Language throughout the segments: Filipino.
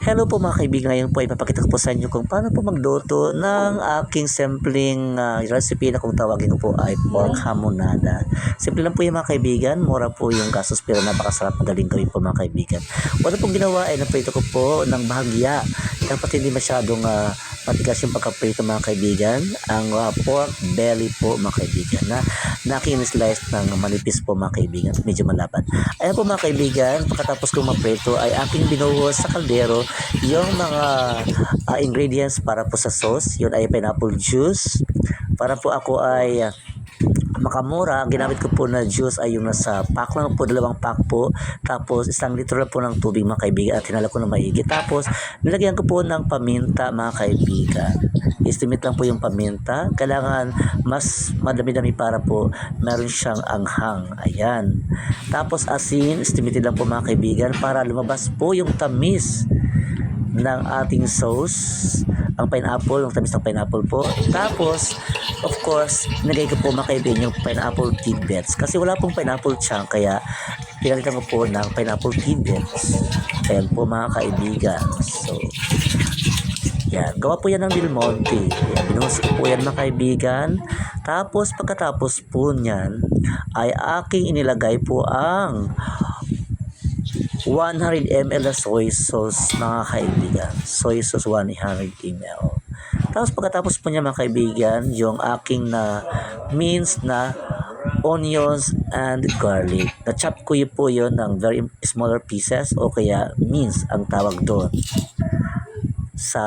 Hello po mga kaibigan, ngayon po ipapakita ko po sa inyo kung paano po magluto ng aking simpleng recipe na kung tawagin ko po ay pork hamonada. Simple lang po yung mga kaibigan, mura po yung gastos pero napakasarap madaling gawin po mga kaibigan. Una pong ginawa ay naprito ko po ng bahagya. Dapat hindi masyadong matigas yung pagkaprito mga kaibigan. Ang pork belly po mga kaibigan na slice ng manipis po mga kaibigan, medyo malapad. Ayan po mga kaibigan, pagkatapos kong maprito ay aking binuhos sa kaldero yung mga ingredients para po sa sauce. Yun ay pineapple juice. Para po ako ay makamura, ang ginamit ko po na juice ay yung nasa pack lang po, 2 pack po. Tapos 1 litro lang po ng tubig mga kaibigan at hinala ko na maigi. Tapos nilagyan ko po ng paminta mga kaibigan. Estimate lang po yung paminta. Kailangan mas madami-dami para po meron siyang anghang. Ayan. Tapos asin, estimate lang po mga kaibigan para lumabas po yung tamis ng ating sauce, ang pineapple, yung tamis ng pineapple po. Tapos, of course, nilagay ko po mga kaibigan yung pineapple tidbits. Kasi wala pong pineapple chunk, kaya pinalitan ko po ng pineapple tidbits. Ayan po mga kaibigan. So, yan. Gawa po yan ng Del Monte. Yan. Binuhos ko po yan mga kaibigan. Tapos, pagkatapos po niyan, ay aking inilagay po ang 100 ml na soy sauce mga kaibigan. Soy sauce 100 ml. Tapos pagkatapos po niya mga kaibigan, yung aking na minced na onions and garlic. Na-chop ko yun po yun ng very smaller pieces o kaya minced ang tawag doon sa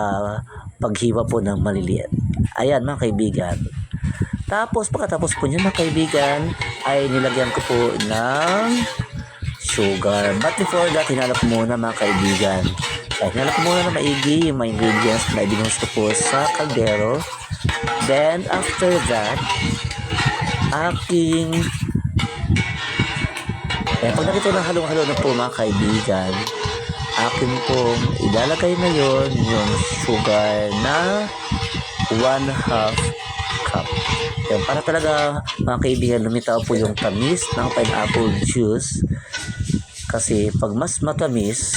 paghiwa po ng maliliit. Ayan mga kaibigan. Tapos pagkatapos po niya mga kaibigan ay nilagyan ko po ng sugar. But before that, hinala ko muna mga kaibigan. Hinala ko muna na maigi yung mga ingredients na ibinuhos ko po sa kaldero. Then, after that, pag nakita ng halong-halo na po mga kaibigan, akin pong ilalagay na yon yung sugar na 1/2 cup. Yan, para talaga mga kaibigan, lumitaw po yung tamis ng pineapple juice. Kasi pag mas matamis,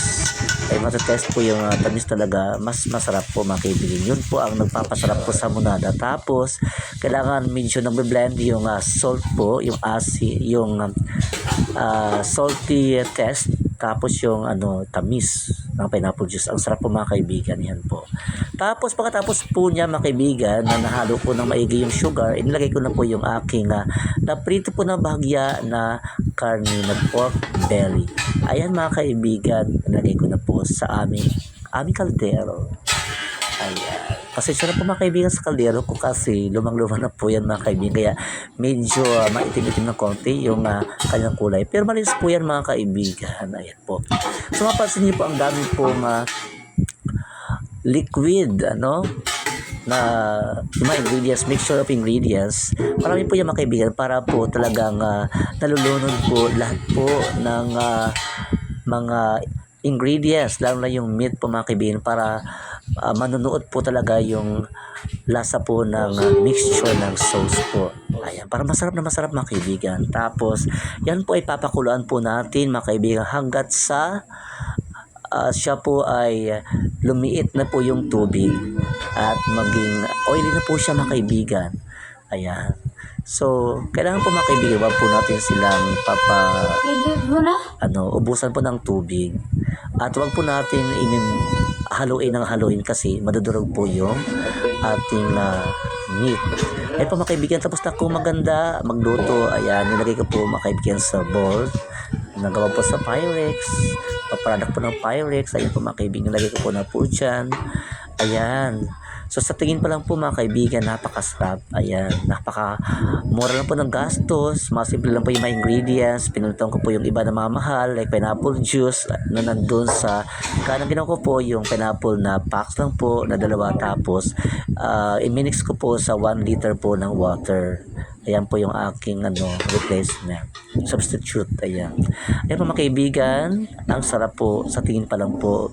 ay matatest po yung tamis talaga, mas masarap po mga kaibigan. Yun po ang nagpapasarap po sa hamonada. Tapos, kailangan medyo nagbe-blend yung salt po, yung salty test. Tapos yung tamis ng pineapple juice. Ang sarap po mga kaibigan. Yan po. Tapos pagkatapos po niya mga kaibigan na nahalo po ng maigi yung sugar, inilagay ko na po yung aking naprito po na bahagya na karne na pork belly. Ayan mga kaibigan, inilagay ko na po sa aming kaldero. Ayan. Pasensya na po mga kaibigan sa kaldero ko kasi lumang-luma na po yan mga kaibigan. Kaya medyo maitim-itim na konti yung kanyang kulay. Pero malinis po yan mga kaibigan. Ayan po. So mapansin niyo po ang dami pong liquid, na mga ingredients, mixture of ingredients. Marami po yan mga kaibigan para po talagang nalulunod po lahat po ng mga ingredients, lalo na yung meat po mga kaibigan para manunuot po talaga yung lasa po ng mixture ng sauce po. Ayan, para masarap na masarap mga kaibigan. Tapos, yan po ay papakuluan po natin mga kaibigan hanggat sa siya po ay lumiit na po yung tubig at maging oily na po siya mga kaibigan. Ayan. So, kailangan po mga kaibigan, wag po natin silang ubusan po ng tubig. At wag po natin haluin kasi madudurog po yung ating meat. Ay po mga kaibigan, tapos na kung maganda magluto, ayan, nilagay ko po mga kaibigan sa bowl. Nagawa po sa Pyrex, product po ng Pyrex. Ayan po mga kaibigan, nilagay ko po na po dyan. Ayan. So sa tingin pa lang po mga kaibigan, napakasarap. Ayan, napakamura lang po ng gastos. Mga simple lang po yung mga ingredients. Pinuntan ko po yung iba na mga mahal, like pineapple juice na nandun sa kanang ginawa ko po yung pineapple na packs lang po na 2. Tapos i-mix ko po sa 1 liter po ng water. Ayan po yung aking replacement, substitute. Ayan po mga kaibigan, ang sarap po sa tingin pa lang po.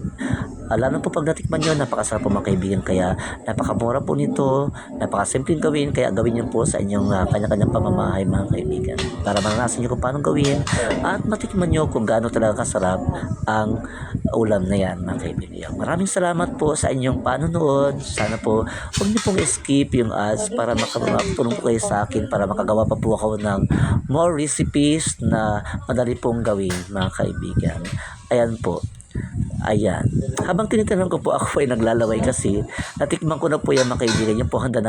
Lalo po pag natikman nyo, napakasarap po mga kaibigan. Kaya napakamura po nito, napakasimpleng gawin. Kaya gawin nyo po sa inyong kanya-kanyang pamamahay mga kaibigan. Para maranasan nyo kung paano gawin at matikman nyo kung gaano talaga kasarap ang ulam na yan mga kaibigan. Maraming salamat po sa inyong panonood. Sana po huwag nyo pong skip yung ads para makatulong po kayo sa akin para makagawa pa po ako ng more recipes na madali pong gawin mga kaibigan. Ayan po. Ayan. Habang tinitingnan ko po ako ay naglalaway kasi natikman ko na po yan mga kaibigan. Yung po handa na